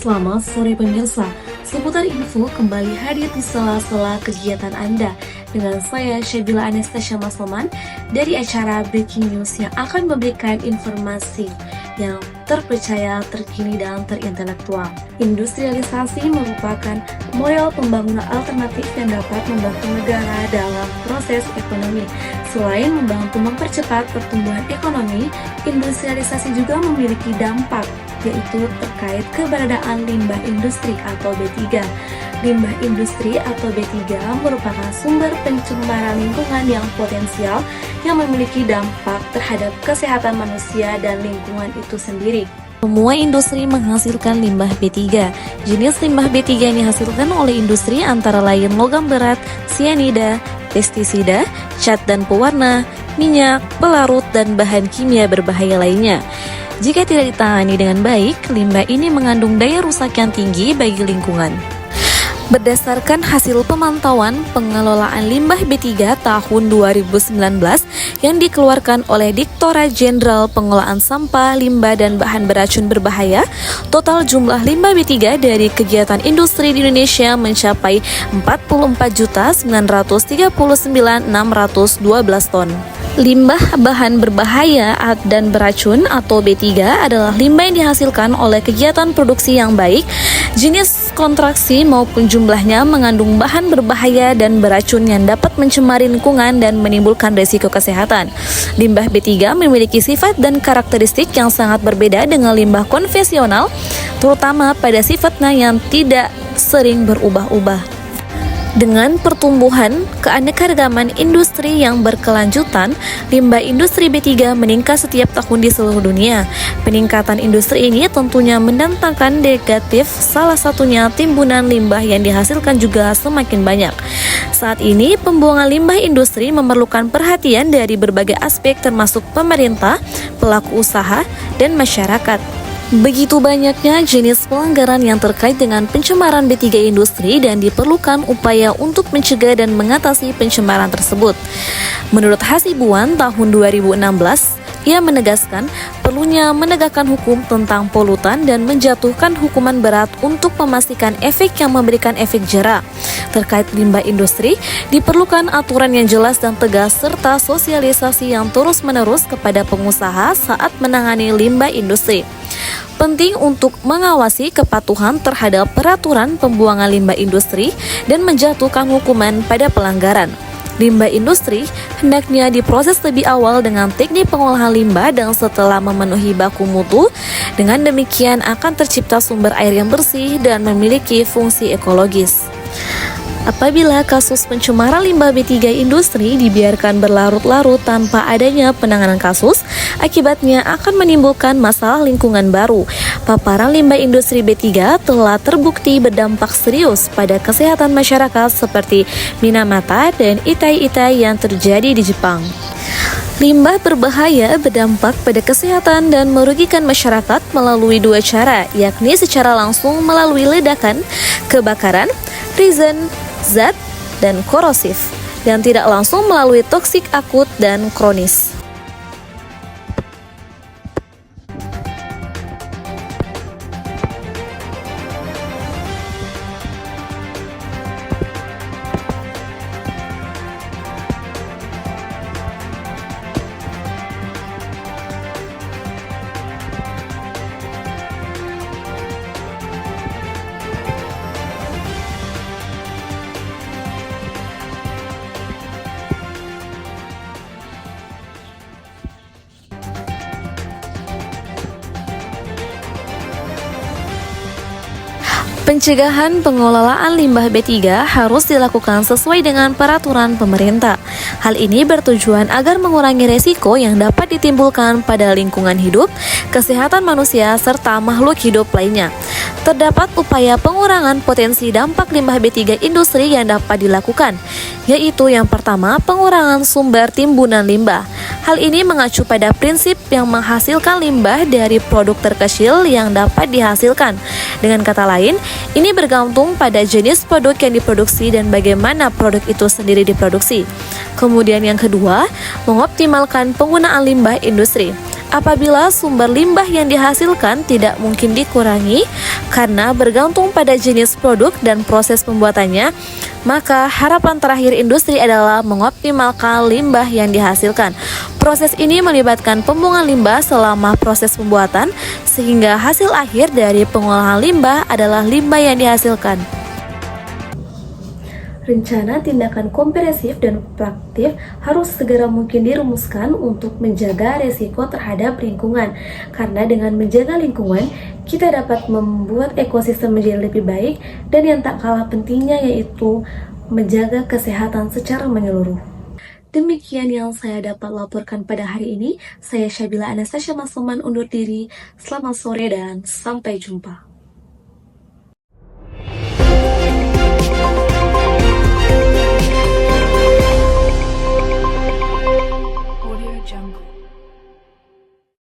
Selamat sore pemirsa, seputar info kembali hadir di sela-sela kegiatan Anda dengan saya Syabila Anastasia Masloman dari acara Breaking News yang akan memberikan informasi yang terpercaya, terkini, dan terintelektual. Industrialisasi merupakan model pembangunan alternatif yang dapat membantu negara dalam proses ekonomi. Selain membantu mempercepat pertumbuhan ekonomi, industrialisasi juga memiliki dampak, yaitu terkait keberadaan limbah industri atau B3. Limbah industri atau B3 merupakan sumber pencemaran lingkungan yang potensial yang memiliki dampak terhadap kesehatan manusia dan lingkungan itu sendiri. Semua industri menghasilkan limbah B3. Jenis limbah B3 yang dihasilkan oleh industri antara lain logam berat, sianida, pestisida, cat dan pewarna, minyak, pelarut, dan bahan kimia berbahaya lainnya. Jika tidak ditangani dengan baik, limbah ini mengandung daya rusak yang tinggi bagi lingkungan. Berdasarkan hasil pemantauan pengelolaan limbah B3 tahun 2019 yang dikeluarkan oleh Direktorat Jenderal Pengelolaan Sampah, Limbah, dan Bahan Beracun Berbahaya, total jumlah limbah B3 dari kegiatan industri di Indonesia mencapai 44.939.612 ton. Limbah bahan berbahaya dan beracun atau B3 adalah limbah yang dihasilkan oleh kegiatan produksi yang baik, jenis kontraksi maupun jumlahnya mengandung bahan berbahaya dan beracun yang dapat mencemari lingkungan dan menimbulkan risiko kesehatan. Limbah B3 memiliki sifat dan karakteristik yang sangat berbeda dengan limbah konvensional, terutama pada sifatnya yang tidak sering berubah-ubah. Dengan pertumbuhan keanekaragaman industri yang berkelanjutan, limbah industri B3 meningkat setiap tahun di seluruh dunia. Peningkatan industri ini tentunya mendatangkan negatif, salah satunya timbunan limbah yang dihasilkan juga semakin banyak. Saat ini, pembuangan limbah industri memerlukan perhatian dari berbagai aspek termasuk pemerintah, pelaku usaha, dan masyarakat. Begitu banyaknya jenis pelanggaran yang terkait dengan pencemaran B3 industri dan diperlukan upaya untuk mencegah dan mengatasi pencemaran tersebut. Menurut Hasibuan tahun 2016, ia menegaskan perlunya menegakkan hukum tentang polutan dan menjatuhkan hukuman berat untuk memastikan efek yang memberikan efek jera. Terkait limbah industri, diperlukan aturan yang jelas dan tegas serta sosialisasi yang terus-menerus kepada pengusaha saat menangani limbah industri. Penting untuk mengawasi kepatuhan terhadap peraturan pembuangan limbah industri dan menjatuhkan hukuman pada pelanggaran. Limbah industri hendaknya diproses lebih awal dengan teknik pengolahan limbah dan setelah memenuhi baku mutu. Dengan demikian akan tercipta sumber air yang bersih dan memiliki fungsi ekologis. Apabila kasus pencemaran limbah B3 industri dibiarkan berlarut-larut tanpa adanya penanganan kasus, akibatnya akan menimbulkan masalah lingkungan baru. Paparan limbah industri B3 telah terbukti berdampak serius pada kesehatan masyarakat seperti Minamata dan itai-itai yang terjadi di Jepang. Limbah berbahaya berdampak pada kesehatan dan merugikan masyarakat melalui dua cara, yakni secara langsung melalui ledakan, kebakaran, reason, zat, dan korosif, dan tidak langsung melalui toksik akut dan kronis. Pencegahan pengelolaan limbah B3 harus dilakukan sesuai dengan peraturan pemerintah. Hal ini bertujuan agar mengurangi resiko yang dapat ditimbulkan pada lingkungan hidup, kesehatan manusia, serta makhluk hidup lainnya. Terdapat upaya pengurangan potensi dampak limbah B3 industri yang dapat dilakukan, yaitu yang pertama, pengurangan sumber timbunan limbah. Hal ini mengacu pada prinsip yang menghasilkan limbah dari produk terkecil yang dapat dihasilkan. Dengan kata lain, ini bergantung pada jenis produk yang diproduksi dan bagaimana produk itu sendiri diproduksi. Kemudian yang kedua, mengoptimalkan penggunaan limbah industri. Apabila sumber limbah yang dihasilkan tidak mungkin dikurangi karena bergantung pada jenis produk dan proses pembuatannya, maka harapan terakhir industri adalah mengoptimalkan limbah yang dihasilkan. Proses ini melibatkan pembuangan limbah selama proses pembuatan, sehingga hasil akhir dari pengolahan limbah adalah limbah yang dihasilkan. Rencana tindakan komprehensif dan proaktif harus segera mungkin dirumuskan untuk menjaga resiko terhadap lingkungan. Karena dengan menjaga lingkungan, kita dapat membuat ekosistem menjadi lebih baik dan yang tak kalah pentingnya yaitu menjaga kesehatan secara menyeluruh. Demikian yang saya dapat laporkan pada hari ini. Saya Syabila Anastasia Masoman undur diri. Selamat sore dan sampai jumpa.